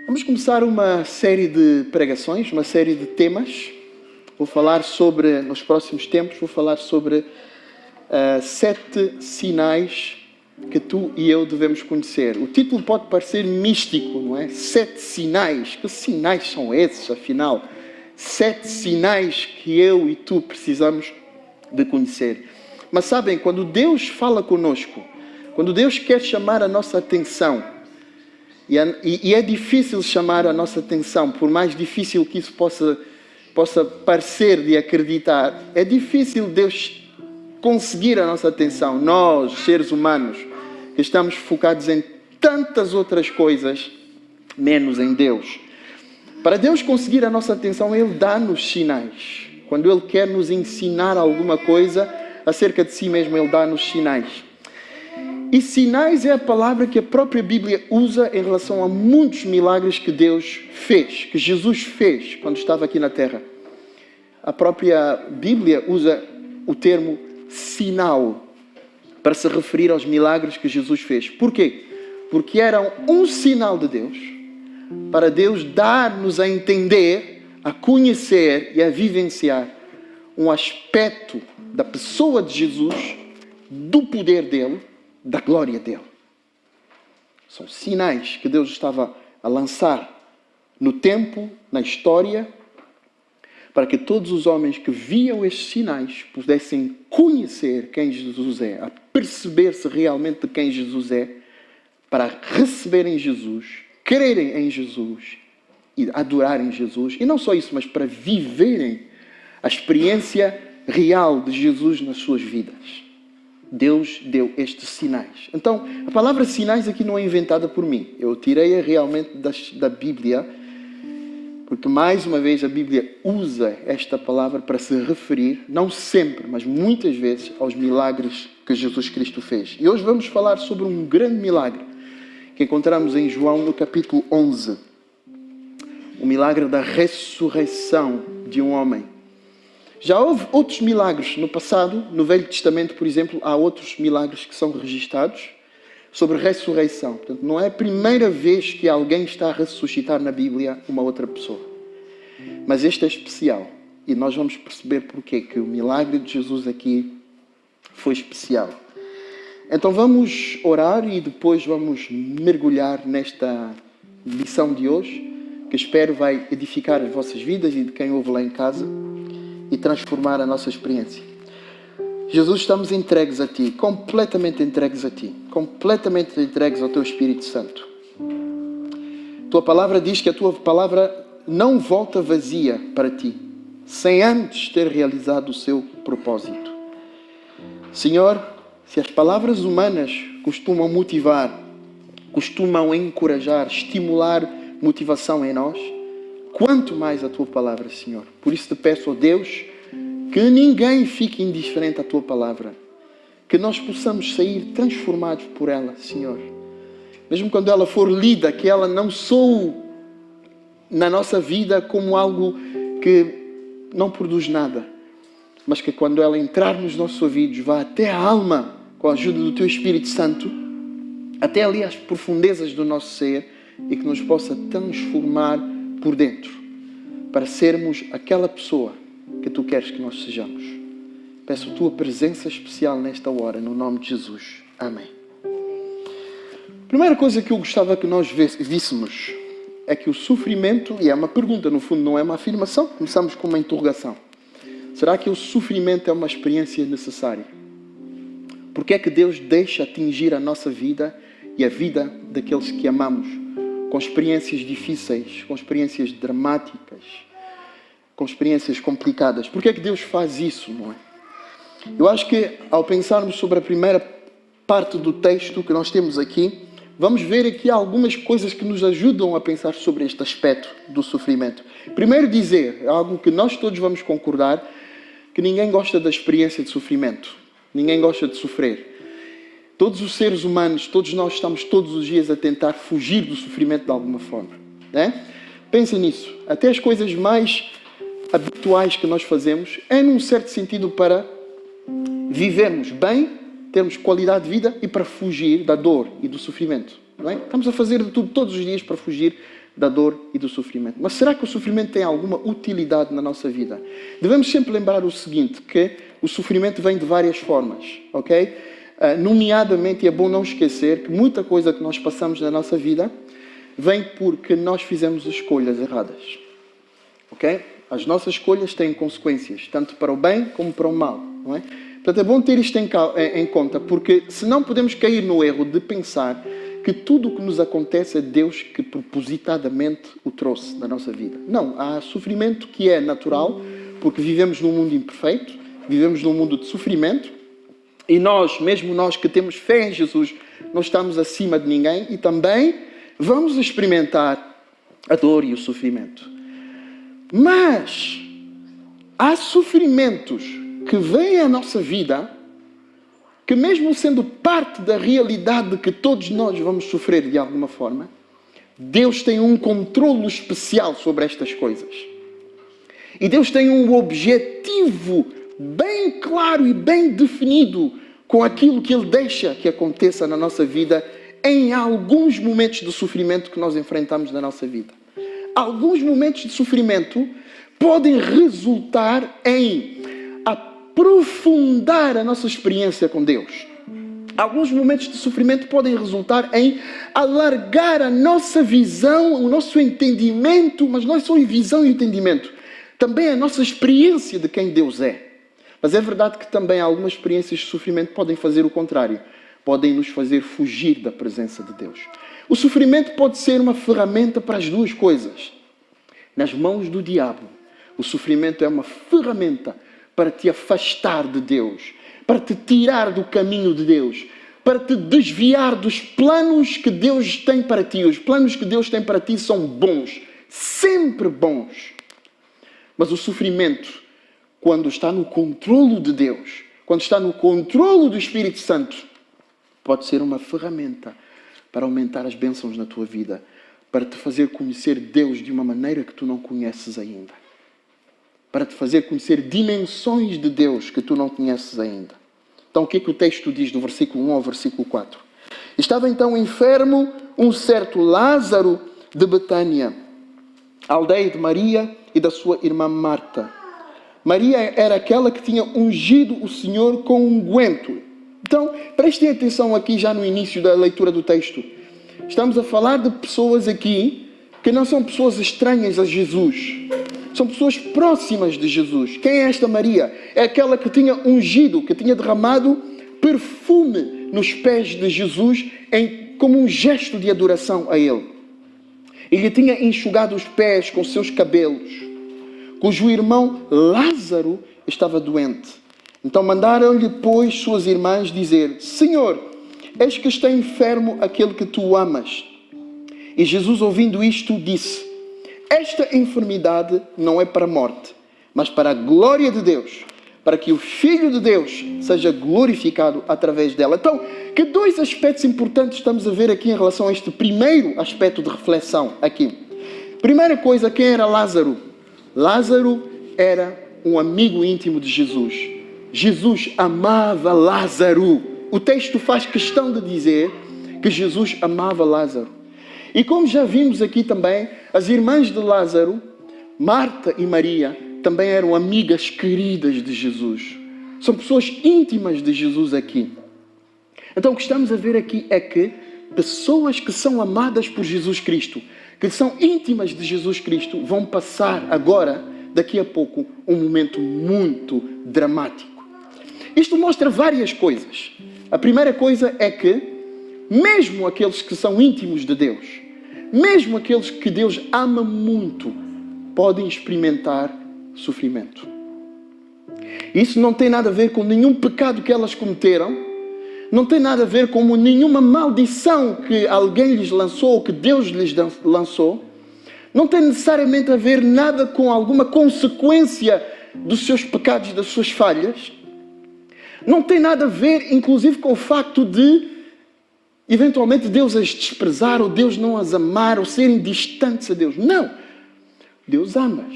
Vamos começar uma série de pregações, uma série de temas. Vou falar sobre, nos próximos tempos, vou falar sobre 7 sinais que tu e eu devemos conhecer. O título pode parecer místico, não é? 7 sinais. Que sinais são esses, afinal? 7 sinais que eu e tu precisamos de conhecer. Mas sabem, quando Deus fala conosco, quando Deus quer chamar a nossa atenção, e é difícil chamar a nossa atenção, por mais difícil que isso possa parecer de acreditar, é difícil Deus conseguir a nossa atenção. Nós, seres humanos, que estamos focados em tantas outras coisas, menos em Deus. Para Deus conseguir a nossa atenção, Ele dá-nos sinais. Quando Ele quer nos ensinar alguma coisa acerca de si mesmo, Ele dá-nos sinais. E sinais é a palavra que a própria Bíblia usa em relação a muitos milagres que Deus fez, que Jesus fez quando estava aqui na Terra. A própria Bíblia usa o termo sinal para se referir aos milagres que Jesus fez. Por quê? Porque eram um sinal de Deus, para Deus dar-nos a entender, a conhecer e a vivenciar um aspecto da pessoa de Jesus, do poder dele, da glória dele. São sinais que Deus estava a lançar no tempo, na história, para que todos os homens que viam estes sinais pudessem conhecer quem Jesus é, a perceber-se realmente de quem Jesus é, para receberem Jesus, crerem em Jesus e adorarem Jesus. E não só isso, mas para viverem a experiência real de Jesus nas suas vidas. Deus deu estes sinais. Então, a palavra sinais aqui não é inventada por mim. Eu tirei-a realmente da Bíblia, porque mais uma vez a Bíblia usa esta palavra para se referir, não sempre, mas muitas vezes, aos milagres que Jesus Cristo fez. E hoje vamos falar sobre um grande milagre que encontramos em João no capítulo 11. O milagre da ressurreição de um homem. Já houve outros milagres no passado, no Velho Testamento, por exemplo, há outros milagres que são registados sobre ressurreição. Portanto, não é a primeira vez que alguém está a ressuscitar na Bíblia uma outra pessoa. Mas este é especial. E nós vamos perceber porquê que o milagre de Jesus aqui foi especial. Então vamos orar e depois vamos mergulhar nesta lição de hoje, que espero vai edificar as vossas vidas e de quem ouve lá em casa, e transformar a nossa experiência. Jesus, estamos entregues a Ti, completamente entregues a Ti, completamente entregues ao Teu Espírito Santo. Tua palavra diz que a Tua palavra não volta vazia para Ti, sem antes ter realizado o seu propósito. Senhor, se as palavras humanas costumam motivar, costumam encorajar, estimular motivação em nós, quanto mais a Tua palavra, Senhor. Por isso te peço, ó Deus, que ninguém fique indiferente à Tua palavra. Que nós possamos sair transformados por ela, Senhor. Mesmo quando ela for lida, que ela não soe na nossa vida como algo que não produz nada. Mas que quando ela entrar nos nossos ouvidos, vá até a alma, com a ajuda do Teu Espírito Santo, até ali às profundezas do nosso ser, e que nos possa transformar por dentro, para sermos aquela pessoa que Tu queres que nós sejamos. Peço a Tua presença especial nesta hora, no nome de Jesus. Amém. A primeira coisa que eu gostava que nós víssemos é que o sofrimento, e é uma pergunta, no fundo não é uma afirmação, começamos com uma interrogação. Será que o sofrimento é uma experiência necessária? Porque é que Deus deixa atingir a nossa vida e a vida daqueles que amamos, com experiências difíceis, com experiências dramáticas, com experiências complicadas? Por que é que Deus faz isso, não é? Eu acho que ao pensarmos sobre a primeira parte do texto que nós temos aqui, vamos ver aqui algumas coisas que nos ajudam a pensar sobre este aspecto do sofrimento. Primeiro dizer, algo que nós todos vamos concordar, que ninguém gosta da experiência de sofrimento. Ninguém gosta de sofrer. Todos os seres humanos, todos nós estamos todos os dias a tentar fugir do sofrimento de alguma forma. Né? Pensem nisso. Até as coisas mais habituais que nós fazemos é, num certo sentido, para vivermos bem, termos qualidade de vida e para fugir da dor e do sofrimento. Não é? Estamos a fazer de tudo todos os dias para fugir da dor e do sofrimento. Mas será que o sofrimento tem alguma utilidade na nossa vida? Devemos sempre lembrar o seguinte, que o sofrimento vem de várias formas, ok? Nomeadamente, é bom não esquecer que muita coisa que nós passamos na nossa vida vem porque nós fizemos escolhas erradas, ok? As nossas escolhas têm consequências, tanto para o bem como para o mal, não é? Portanto, é bom ter isto em conta, porque senão podemos cair no erro de pensar que tudo o que nos acontece é Deus que propositadamente o trouxe na nossa vida. Não, há sofrimento que é natural, porque vivemos num mundo imperfeito, vivemos num mundo de sofrimento, e nós, mesmo nós que temos fé em Jesus, não estamos acima de ninguém e também vamos experimentar a dor e o sofrimento. Mas há sofrimentos que vêm à nossa vida que, mesmo sendo parte da realidade que todos nós vamos sofrer de alguma forma, Deus tem um controle especial sobre estas coisas. E Deus tem um objetivo bem claro e bem definido com aquilo que Ele deixa que aconteça na nossa vida em alguns momentos de sofrimento que nós enfrentamos na nossa vida. Alguns momentos de sofrimento podem resultar em aprofundar a nossa experiência com Deus. Alguns momentos de sofrimento podem resultar em alargar a nossa visão, o nosso entendimento, mas não é só visão e entendimento, também a nossa experiência de quem Deus é. Mas é verdade que também algumas experiências de sofrimento podem fazer o contrário. Podem nos fazer fugir da presença de Deus. O sofrimento pode ser uma ferramenta para as duas coisas. Nas mãos do diabo, o sofrimento é uma ferramenta para te afastar de Deus, para te tirar do caminho de Deus, para te desviar dos planos que Deus tem para ti. Os planos que Deus tem para ti são bons, sempre bons. Mas o sofrimento, quando está no controlo de Deus, quando está no controlo do Espírito Santo, pode ser uma ferramenta para aumentar as bênçãos na tua vida, para te fazer conhecer Deus de uma maneira que tu não conheces ainda, para te fazer conhecer dimensões de Deus que tu não conheces ainda. Então, o que é que o texto diz do versículo 1 ao versículo 4? Estava então enfermo um certo Lázaro de Betânia, a aldeia de Maria e da sua irmã Marta. Maria era aquela que tinha ungido o Senhor com unguento. Então, prestem atenção aqui já no início da leitura do texto. Estamos a falar de pessoas aqui que não são pessoas estranhas a Jesus. São pessoas próximas de Jesus. Quem é esta Maria? É aquela que tinha ungido, que tinha derramado perfume nos pés de Jesus como um gesto de adoração a Ele. E lhe tinha enxugado os pés com seus cabelos, cujo irmão Lázaro estava doente. Então mandaram-lhe, pois, suas irmãs dizer: Senhor, eis que está enfermo aquele que tu amas. E Jesus, ouvindo isto, disse: esta enfermidade não é para a morte, mas para a glória de Deus, para que o Filho de Deus seja glorificado através dela. Então, que dois aspectos importantes estamos a ver aqui em relação a este primeiro aspecto de reflexão aqui. Primeira coisa, quem era Lázaro? Lázaro era um amigo íntimo de Jesus. Jesus amava Lázaro. O texto faz questão de dizer que Jesus amava Lázaro. E como já vimos aqui também, as irmãs de Lázaro, Marta e Maria, também eram amigas queridas de Jesus. São pessoas íntimas de Jesus aqui. Então o que estamos a ver aqui é que pessoas que são amadas por Jesus Cristo, que são íntimas de Jesus Cristo, vão passar agora, daqui a pouco, um momento muito dramático. Isto mostra várias coisas. A primeira coisa é que mesmo aqueles que são íntimos de Deus, mesmo aqueles que Deus ama muito, podem experimentar sofrimento. Isso não tem nada a ver com nenhum pecado que elas cometeram, não tem nada a ver com nenhuma maldição que alguém lhes lançou ou que Deus lhes lançou, não tem necessariamente a ver nada com alguma consequência dos seus pecados, das suas falhas, não tem nada a ver, inclusive, com o facto de eventualmente Deus as desprezar, ou Deus não as amar, ou serem distantes a Deus. Não. Deus ama-as.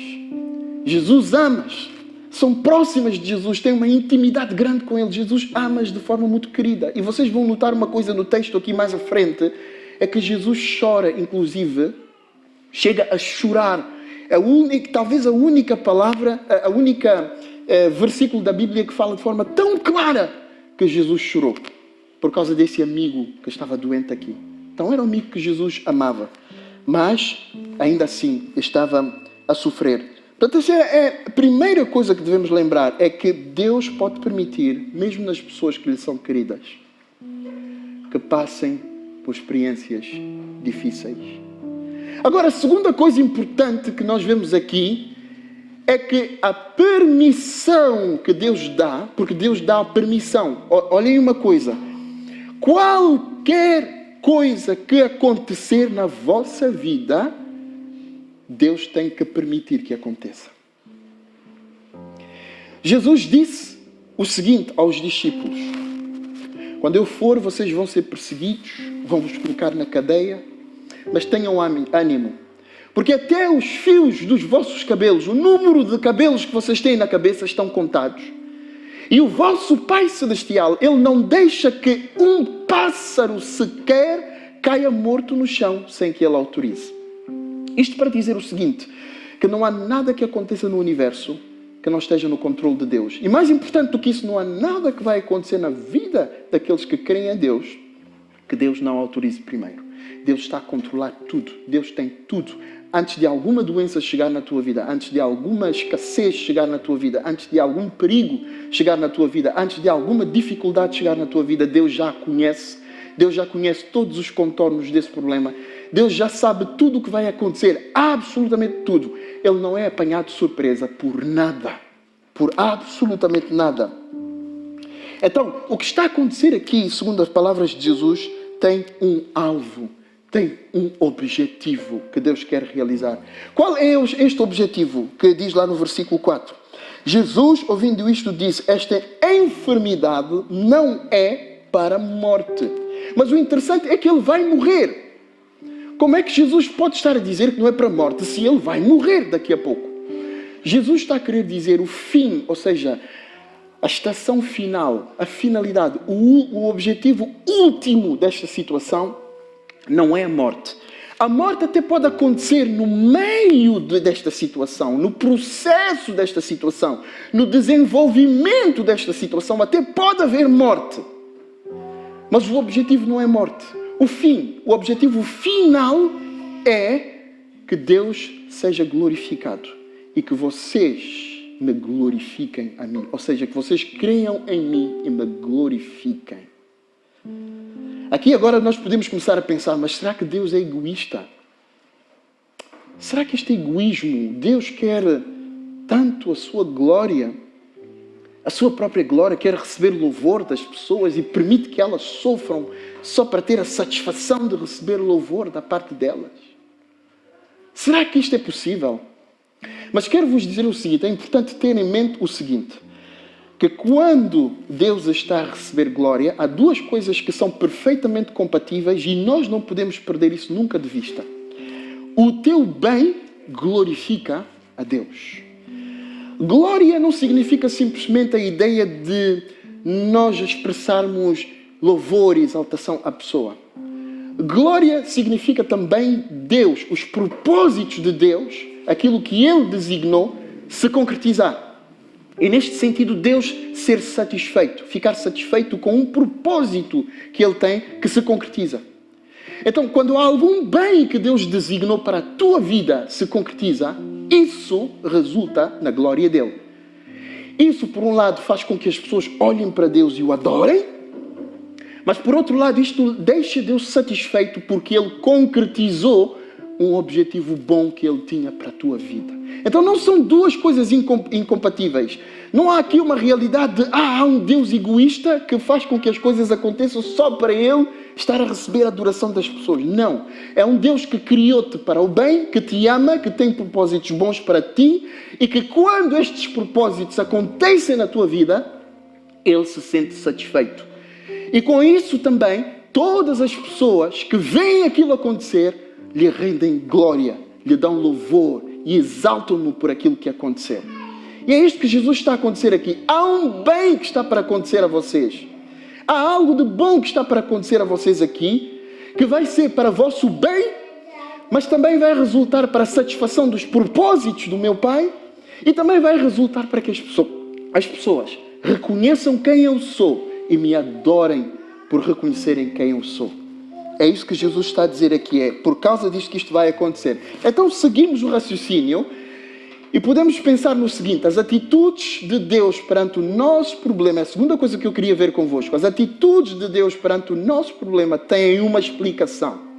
Jesus ama-as. São próximas de Jesus, têm uma intimidade grande com Ele. Jesus ama-as de forma muito querida. E vocês vão notar uma coisa no texto aqui mais à frente, é que Jesus chora, inclusive, chega a chorar. Talvez a única palavra, a única versículo da Bíblia que fala de forma tão clara que Jesus chorou por causa desse amigo que estava doente aqui. Então era um amigo que Jesus amava, mas ainda assim estava a sofrer. Portanto, essa é a primeira coisa que devemos lembrar, é que Deus pode permitir, mesmo nas pessoas que lhe são queridas, que passem por experiências difíceis. Agora, a segunda coisa importante que nós vemos aqui é que a permissão que Deus dá, porque Deus dá a permissão. Olhem uma coisa, qualquer coisa que acontecer na vossa vida, Deus tem que permitir que aconteça. Jesus disse o seguinte aos discípulos: quando eu for, vocês vão ser perseguidos, vão vos colocar na cadeia, mas tenham ânimo, porque até os fios dos vossos cabelos, o número de cabelos que vocês têm na cabeça estão contados. E o vosso Pai Celestial, Ele não deixa que um pássaro sequer caia morto no chão sem que Ele autorize. Isto para dizer o seguinte, que não há nada que aconteça no universo que não esteja no controle de Deus. E mais importante do que isso, não há nada que vai acontecer na vida daqueles que creem em Deus que Deus não autorize primeiro. Deus está a controlar tudo. Deus tem tudo. Antes de alguma doença chegar na tua vida, antes de alguma escassez chegar na tua vida, antes de algum perigo chegar na tua vida, antes de alguma dificuldade chegar na tua vida, Deus já conhece. Deus já conhece todos os contornos desse problema. Deus já sabe tudo o que vai acontecer, absolutamente tudo. Ele não é apanhado de surpresa por nada, por absolutamente nada. Então, o que está a acontecer aqui, segundo as palavras de Jesus, tem um alvo, tem um objetivo que Deus quer realizar. Qual é este objetivo que diz lá no versículo 4? Jesus, ouvindo isto, disse: esta enfermidade não é para a morte. Mas o interessante é que ele vai morrer. Como é que Jesus pode estar a dizer que não é para a morte se ele vai morrer daqui a pouco? Jesus está a querer dizer o fim, ou seja, a estação final, a finalidade, o objetivo último desta situação não é a morte. A morte até pode acontecer no meio desta situação, no processo desta situação, no desenvolvimento desta situação, até pode haver morte. Mas o objetivo não é morte. O objetivo final é que Deus seja glorificado e que vocês me glorifiquem a mim. Ou seja, que vocês creiam em mim e me glorifiquem. Aqui agora nós podemos começar a pensar, mas será que Deus é egoísta? Será que este egoísmo, Deus quer tanto a sua glória, a sua própria glória, quer receber louvor das pessoas e permite que elas sofram só para ter a satisfação de receber louvor da parte delas? Será que isto é possível? Mas quero vos dizer o seguinte, é importante ter em mente o seguinte, que quando Deus está a receber glória, há duas coisas que são perfeitamente compatíveis e nós não podemos perder isso nunca de vista. O teu bem glorifica a Deus. Glória não significa simplesmente a ideia de nós expressarmos louvor e exaltação à pessoa. Glória significa também Deus, os propósitos de Deus, aquilo que Ele designou, se concretizar. E neste sentido, Deus ser satisfeito, ficar satisfeito com um propósito que Ele tem, que se concretiza. Então, quando há algum bem que Deus designou para a tua vida se concretiza, isso resulta na glória dEle. Isso, por um lado, faz com que as pessoas olhem para Deus e o adorem, mas, por outro lado, isto deixa Deus satisfeito porque Ele concretizou um objetivo bom que Ele tinha para a tua vida. Então não são duas coisas incompatíveis. Não há aqui uma realidade de há um Deus egoísta que faz com que as coisas aconteçam só para Ele estar a receber a adoração das pessoas. Não. É um Deus que criou-te para o bem, que te ama, que tem propósitos bons para ti e que quando estes propósitos acontecem na tua vida, Ele se sente satisfeito. E com isso também, todas as pessoas que veem aquilo acontecer, lhe rendem glória, lhe dão louvor e exaltam-no por aquilo que acontecer. E é isto que Jesus está a acontecer aqui. Há um bem que está para acontecer a vocês. Há algo de bom que está para acontecer a vocês aqui, que vai ser para vosso bem, mas também vai resultar para a satisfação dos propósitos do meu Pai e também vai resultar para que as pessoas reconheçam quem eu sou e me adorem por reconhecerem quem eu sou. É isso que Jesus está a dizer aqui, é por causa disto que isto vai acontecer. Então seguimos o raciocínio e podemos pensar no seguinte: as atitudes de Deus perante o nosso problema, é a segunda coisa que eu queria ver convosco, as atitudes de Deus perante o nosso problema têm uma explicação.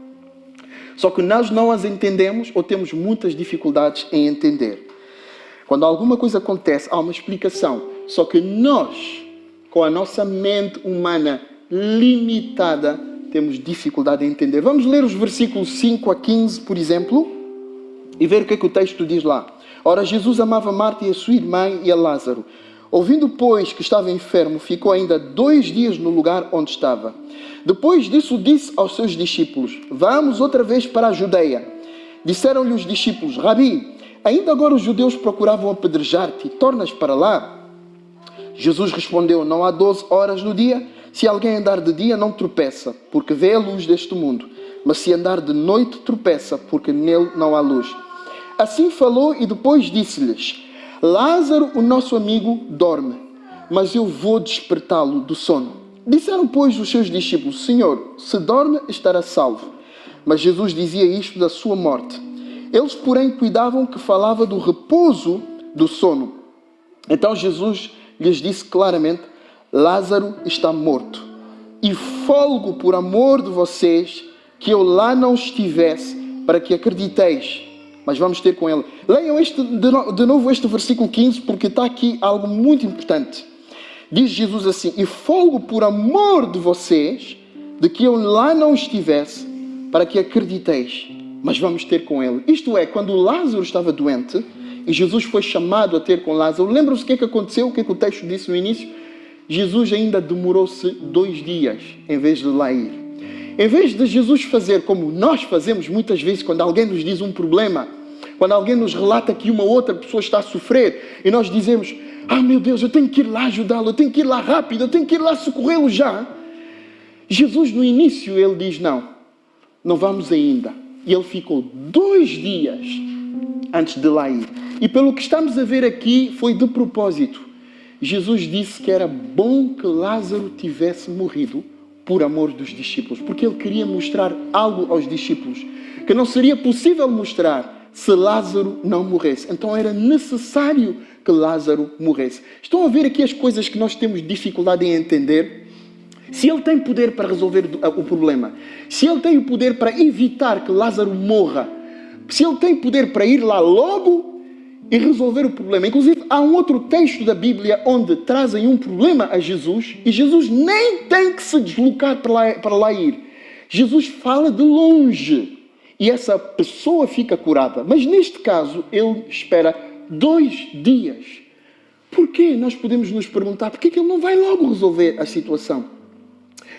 Só que nós não as entendemos ou temos muitas dificuldades em entender. Quando alguma coisa acontece, há uma explicação. Só que nós, com a nossa mente humana limitada, temos dificuldade em entender. Vamos ler os versículos 5 a 15, por exemplo, e ver o que é que o texto diz lá. Ora, Jesus amava Marta e a sua irmã e a Lázaro. Ouvindo, pois, que estava enfermo, ficou ainda 2 dias no lugar onde estava. Depois disso, disse aos seus discípulos: vamos outra vez para a Judeia. Disseram-lhe os discípulos: Rabi, ainda agora os judeus procuravam apedrejar-te, e tornas para lá? Jesus respondeu: não há 12 horas no dia? Se alguém andar de dia, não tropeça, porque vê a luz deste mundo. Mas se andar de noite, tropeça, porque nele não há luz. Assim falou e depois disse-lhes: Lázaro, o nosso amigo, dorme, mas eu vou despertá-lo do sono. Disseram, pois, os seus discípulos: Senhor, se dorme, estará salvo. Mas Jesus dizia isto da sua morte. Eles, porém, cuidavam que falava do repouso do sono. Então Jesus lhes disse claramente: Lázaro está morto, e folgo por amor de vocês que eu lá não estivesse, para que acrediteis. Mas vamos ter com ele. Leiam de novo este versículo 15, porque está aqui algo muito importante. Diz Jesus assim: e folgo por amor de vocês, de que eu lá não estivesse, para que acrediteis. Mas vamos ter com ele. Isto é, quando Lázaro estava doente, e Jesus foi chamado a ter com Lázaro, lembram-se o que é que aconteceu? O que é que o texto disse no início? Jesus ainda demorou-se 2 dias, em vez de lá ir. Em vez de Jesus fazer como nós fazemos muitas vezes, quando alguém nos diz um problema, quando alguém nos relata que uma outra pessoa está a sofrer, e nós dizemos: ah, meu Deus, eu tenho que ir lá ajudá-lo, eu tenho que ir lá rápido, eu tenho que ir lá socorrê-lo já. Jesus, no início, ele diz: não vamos ainda. E ele ficou 2 dias antes de lá ir. E pelo que estamos a ver aqui, foi de propósito. Jesus disse que era bom que Lázaro tivesse morrido por amor dos discípulos, porque ele queria mostrar algo aos discípulos que não seria possível mostrar se Lázaro não morresse. Então era necessário que Lázaro morresse. Estão a ver aqui as coisas que nós temos dificuldade em entender? Se ele tem poder para resolver o problema, se ele tem o poder para evitar que Lázaro morra, se ele tem poder para ir lá logo e resolver o problema. Inclusive, há um outro texto da Bíblia onde trazem um problema a Jesus e Jesus nem tem que se deslocar para lá ir. Jesus fala de longe e essa pessoa fica curada. Mas neste caso, ele espera 2 dias. Porquê? Nós podemos nos perguntar: porquê que ele não vai logo resolver a situação?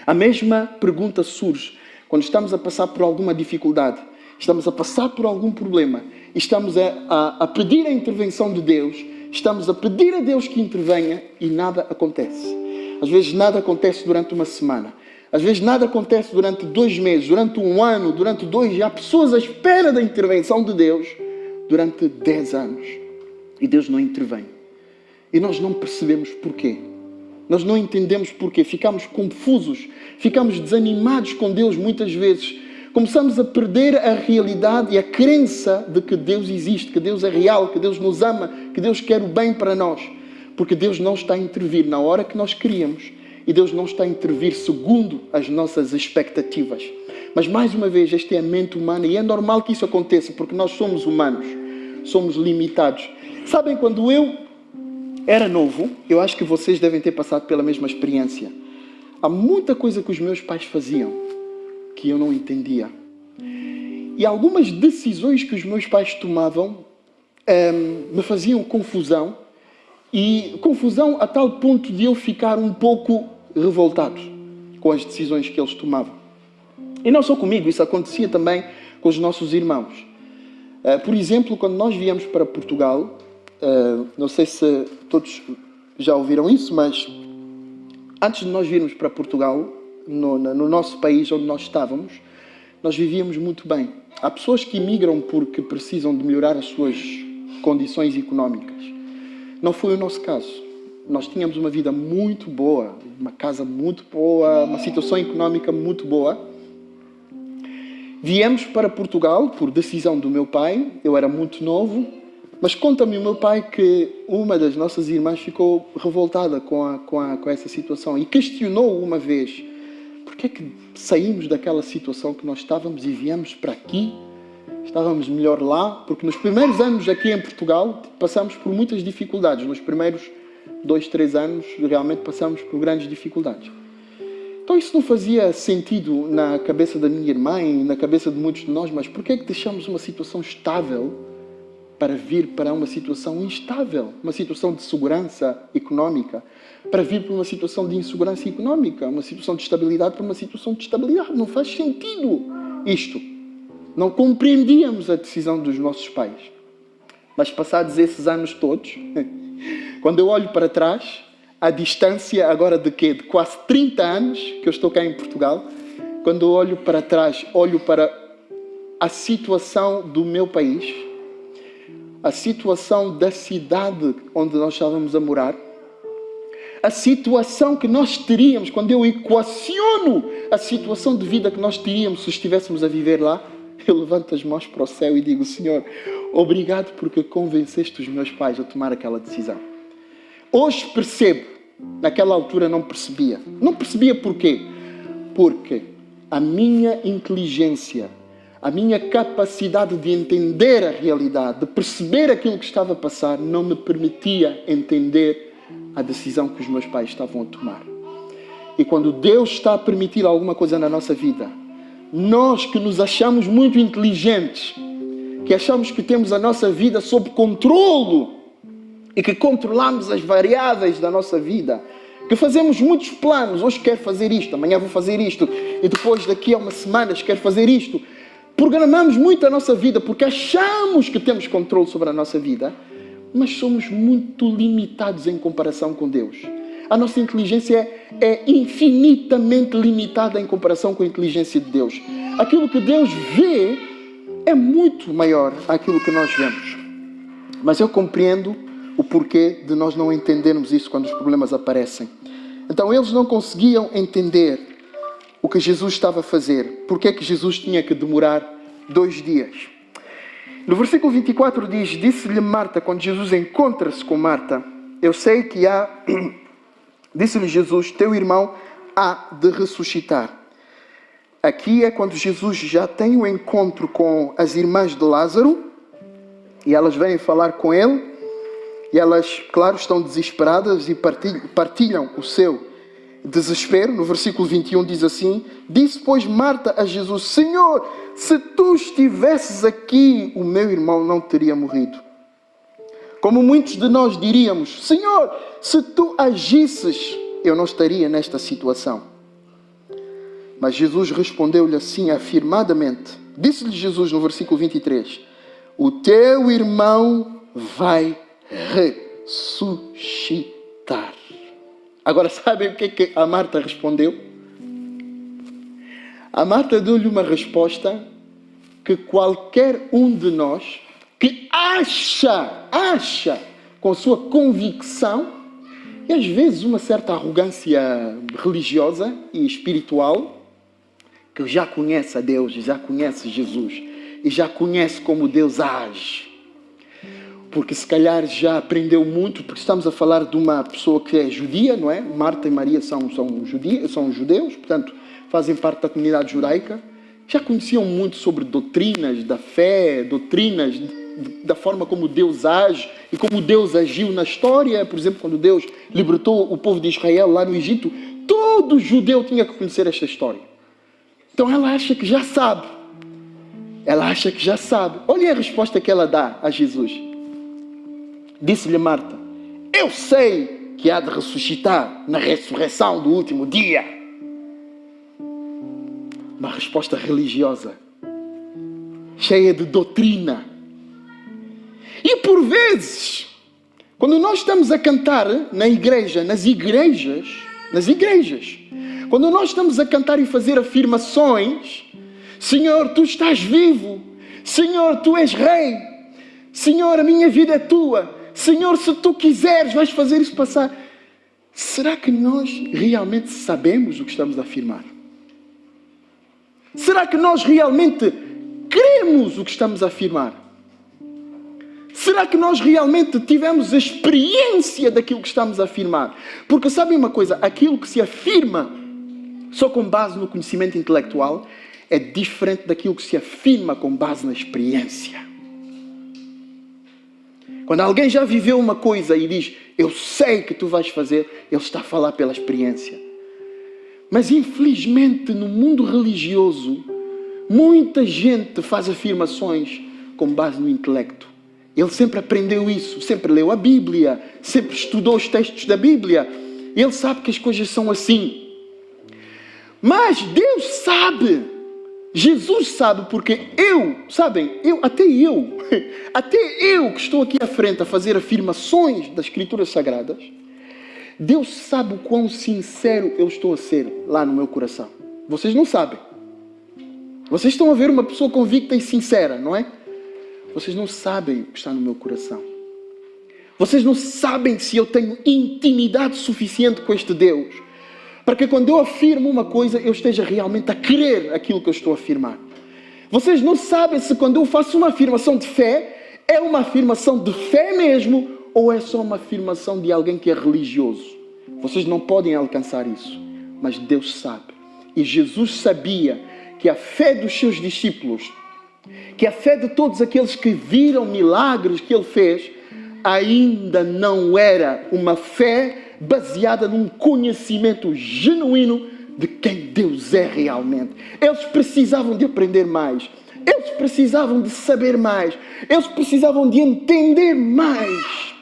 A mesma pergunta surge quando estamos a passar por alguma dificuldade, estamos a passar por algum problema, estamos a pedir a intervenção de Deus, estamos a pedir a Deus que intervenha e nada acontece. Às vezes nada acontece durante uma semana, às vezes nada acontece durante 2 meses, durante 1 ano, durante 2, e há pessoas à espera da intervenção de Deus durante 10 anos e Deus não intervém. E nós não percebemos porquê. Nós não entendemos porquê. Ficamos confusos, ficamos desanimados com Deus muitas vezes. Começamos a perder a realidade e a crença de que Deus existe, que Deus é real, que Deus nos ama, que Deus quer o bem para nós. Porque Deus não está a intervir na hora que nós queríamos e Deus não está a intervir segundo as nossas expectativas. Mas mais uma vez, esta é a mente humana e é normal que isso aconteça porque nós somos humanos, somos limitados. Sabem, quando eu era novo, eu acho que vocês devem ter passado pela mesma experiência. Há muita coisa que os meus pais faziam que eu não entendia. E algumas decisões que os meus pais tomavam me faziam confusão. E confusão a tal ponto de eu ficar um pouco revoltado com as decisões que eles tomavam. E não só comigo, isso acontecia também com os nossos irmãos. Por exemplo, quando nós viemos para Portugal, não sei se todos já ouviram isso, mas antes de nós virmos para Portugal, no nosso país onde nós estávamos, nós vivíamos muito bem. Há pessoas que imigram porque precisam de melhorar as suas condições económicas. Não foi o nosso caso. Nós tínhamos uma vida muito boa, uma casa muito boa, uma situação económica muito boa. Viemos para Portugal por decisão do meu pai. Eu era muito novo, mas conta-me o meu pai que uma das nossas irmãs ficou revoltada com essa situação e questionou uma vez: por que é que saímos daquela situação que nós estávamos e viemos para aqui? Estávamos melhor lá, porque nos primeiros anos aqui em Portugal passamos por muitas dificuldades. Nos primeiros 2, 3 anos realmente passamos por grandes dificuldades. Então isso não fazia sentido na cabeça da minha irmã e na cabeça de muitos de nós, mas por que é que deixamos uma situação estável para vir para uma situação instável? Uma situação de segurança económica, para vir para uma situação de insegurança económica, uma situação de estabilidade para uma situação de estabilidade. Não faz sentido isto. Não compreendíamos a decisão dos nossos pais. Mas passados esses anos todos, quando eu olho para trás, a distância agora de quê? De quase 30 anos que eu estou cá em Portugal, quando eu olho para trás, olho para a situação do meu país, a situação da cidade onde nós estávamos a morar, a situação que nós teríamos, quando eu equaciono a situação de vida que nós teríamos se estivéssemos a viver lá, eu levanto as mãos para o céu e digo: Senhor, obrigado porque convenceste os meus pais a tomar aquela decisão. Hoje percebo, naquela altura não percebia. Não percebia porquê? Porque a minha inteligência, a minha capacidade de entender a realidade, de perceber aquilo que estava a passar, não me permitia entender a decisão que os meus pais estavam a tomar. E quando Deus está a permitir alguma coisa na nossa vida, nós que nos achamos muito inteligentes, que achamos que temos a nossa vida sob controlo e que controlamos as variáveis da nossa vida, que fazemos muitos planos: hoje quero fazer isto, amanhã vou fazer isto, e depois daqui a umas semanas quero fazer isto. Programamos muito a nossa vida porque achamos que temos controle sobre a nossa vida, mas somos muito limitados em comparação com Deus. A nossa inteligência é infinitamente limitada em comparação com a inteligência de Deus. Aquilo que Deus vê é muito maior àquilo que nós vemos. Mas eu compreendo o porquê de nós não entendermos isso quando os problemas aparecem. Então eles não conseguiam entender o que Jesus estava a fazer. Porquê que Jesus tinha que demorar 2 dias? No versículo 24 diz: disse-lhe Marta, quando Jesus encontra-se com Marta: eu sei que há... Disse-lhe Jesus: teu irmão há de ressuscitar. Aqui é quando Jesus já tem um encontro com as irmãs de Lázaro e elas vêm falar com ele e elas, claro, estão desesperadas e partilham o seu desespero. No versículo 21 diz assim: disse, pois, Marta a Jesus: Senhor, se tu estivesses aqui, o meu irmão não teria morrido. Como muitos de nós diríamos: Senhor, se tu agisses, eu não estaria nesta situação. Mas Jesus respondeu-lhe assim afirmadamente. Disse-lhe Jesus no versículo 23: o teu irmão vai ressuscitar. Agora, sabem o que é que a Marta respondeu? A Marta deu-lhe uma resposta que qualquer um de nós que acha com a sua convicção e às vezes uma certa arrogância religiosa e espiritual, que já conhece a Deus, já conhece Jesus e já conhece como Deus age. Porque se calhar já aprendeu muito, porque estamos a falar de uma pessoa que é judia, não é? Marta e Maria são judeus, portanto fazem parte da comunidade judaica. Já conheciam muito sobre doutrinas da fé, doutrinas da forma como Deus age e como Deus agiu na história. Por exemplo, quando Deus libertou o povo de Israel lá no Egito, todo judeu tinha que conhecer esta história. Então ela acha que já sabe. Olha a resposta que ela dá a Jesus. Disse-lhe Marta: eu sei que há de ressuscitar na ressurreição do último dia. Uma resposta religiosa, cheia de doutrina. E por vezes, quando nós estamos a cantar na igreja, nas igrejas, quando nós estamos a cantar e fazer afirmações: Senhor, tu estás vivo, Senhor, Tu és Rei. Senhor, a minha vida é Tua. Senhor, se Tu quiseres, vais fazer isso passar. Será que nós realmente sabemos o que estamos a afirmar? Será que nós realmente cremos o que estamos a afirmar? Será que nós realmente tivemos a experiência daquilo que estamos a afirmar? Porque sabem uma coisa, aquilo que se afirma só com base no conhecimento intelectual é diferente daquilo que se afirma com base na experiência. Quando alguém já viveu uma coisa e diz, eu sei que tu vais fazer, ele está a falar pela experiência. Mas infelizmente no mundo religioso, muita gente faz afirmações com base no intelecto. Ele sempre aprendeu isso, sempre leu a Bíblia, sempre estudou os textos da Bíblia. Ele sabe que as coisas são assim. Mas Deus sabe, Jesus sabe, porque até eu que estou aqui à frente a fazer afirmações das Escrituras Sagradas, Deus sabe o quão sincero eu estou a ser lá no meu coração. Vocês não sabem. Vocês estão a ver uma pessoa convicta e sincera, não é? Vocês não sabem o que está no meu coração. Vocês não sabem se eu tenho intimidade suficiente com este Deus para que quando eu afirmo uma coisa, eu esteja realmente a crer aquilo que eu estou a afirmar. Vocês não sabem se quando eu faço uma afirmação de fé, é uma afirmação de fé mesmo ou é só uma afirmação de alguém que é religioso. Vocês não podem alcançar isso, mas Deus sabe. E Jesus sabia que a fé dos seus discípulos, que a fé de todos aqueles que viram milagres que Ele fez, ainda não era uma fé baseada num conhecimento genuíno de quem Deus é realmente. Eles precisavam de aprender mais. Eles precisavam de saber mais. Eles precisavam de entender mais.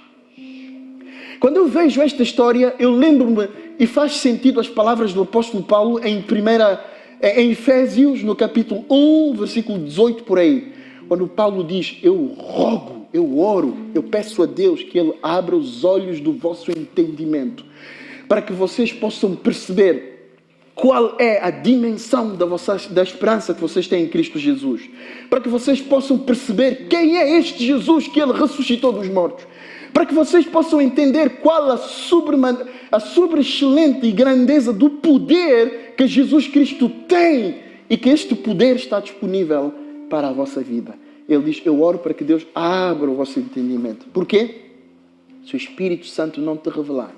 Quando eu vejo esta história, eu lembro-me, e faz sentido as palavras do apóstolo Paulo em Efésios, no capítulo 1, versículo 18 por aí. Quando Paulo diz, eu rogo, eu oro, eu peço a Deus que Ele abra os olhos do vosso entendimento, para que vocês possam perceber qual é a dimensão da esperança que vocês têm em Cristo Jesus. Para que vocês possam perceber quem é este Jesus que Ele ressuscitou dos mortos. Para que vocês possam entender qual a sobre-excelente e grandeza do poder que Jesus Cristo tem e que este poder está disponível para a vossa vida. Ele diz, eu oro para que Deus abra o vosso entendimento. Porquê? Se o Espírito Santo não te revelar,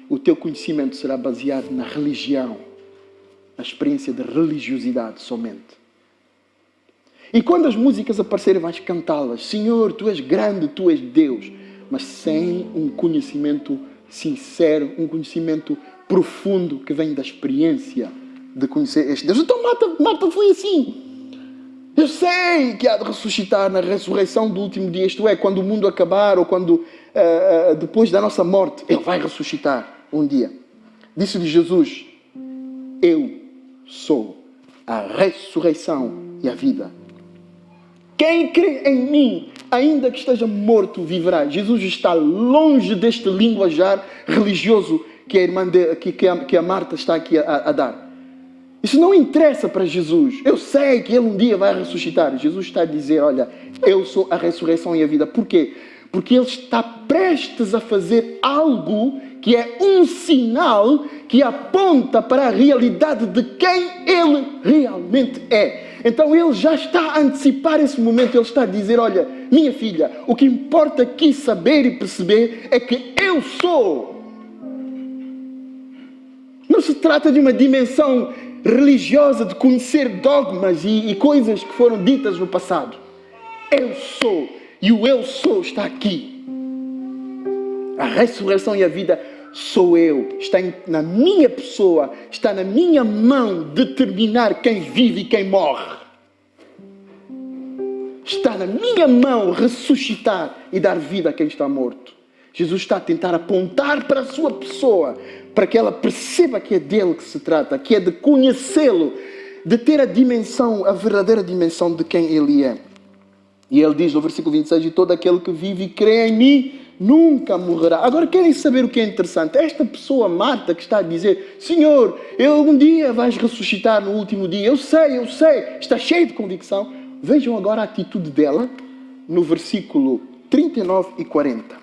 o teu conhecimento será baseado na religião, na experiência de religiosidade somente. E quando as músicas aparecerem, vais cantá-las. Senhor, Tu és grande, Tu és Deus. Mas sem um conhecimento sincero, um conhecimento profundo que vem da experiência de conhecer este Deus. Então Marta foi assim. Eu sei que há de ressuscitar na ressurreição do último dia. Isto é, quando o mundo acabar ou quando depois da nossa morte, Ele vai ressuscitar um dia. Disse-lhe Jesus, eu sou a ressurreição e a vida. Quem crê em mim, ainda que esteja morto, viverá. Jesus está longe deste linguajar religioso que a Marta está aqui a dar. Isso não interessa para Jesus. Eu sei que Ele um dia vai ressuscitar. Jesus está a dizer, olha, eu sou a ressurreição e a vida. Por quê? Porque Ele está prestes a fazer algo que é um sinal que aponta para a realidade de quem Ele realmente é. Então Ele já está a antecipar esse momento. Ele está a dizer, olha, minha filha, o que importa aqui saber e perceber é que eu sou. Não se trata de uma dimensão religiosa de conhecer dogmas e coisas que foram ditas no passado. Eu sou. E o eu sou está aqui. A ressurreição e a vida sou eu. Está na minha pessoa. Está na minha mão determinar quem vive e quem morre. Está na minha mão ressuscitar e dar vida a quem está morto. Jesus está a tentar apontar para a sua pessoa, para que ela perceba que é dele que se trata, que é de conhecê-lo, de ter a verdadeira dimensão de quem ele é. E ele diz no versículo 26, e todo aquele que vive e crê em mim, nunca morrerá. Agora querem saber o que é interessante? Esta pessoa, Marta, que está a dizer, Senhor, um dia vais ressuscitar no último dia. Eu sei, está cheio de convicção. Vejam agora a atitude dela no versículo 39 e 40.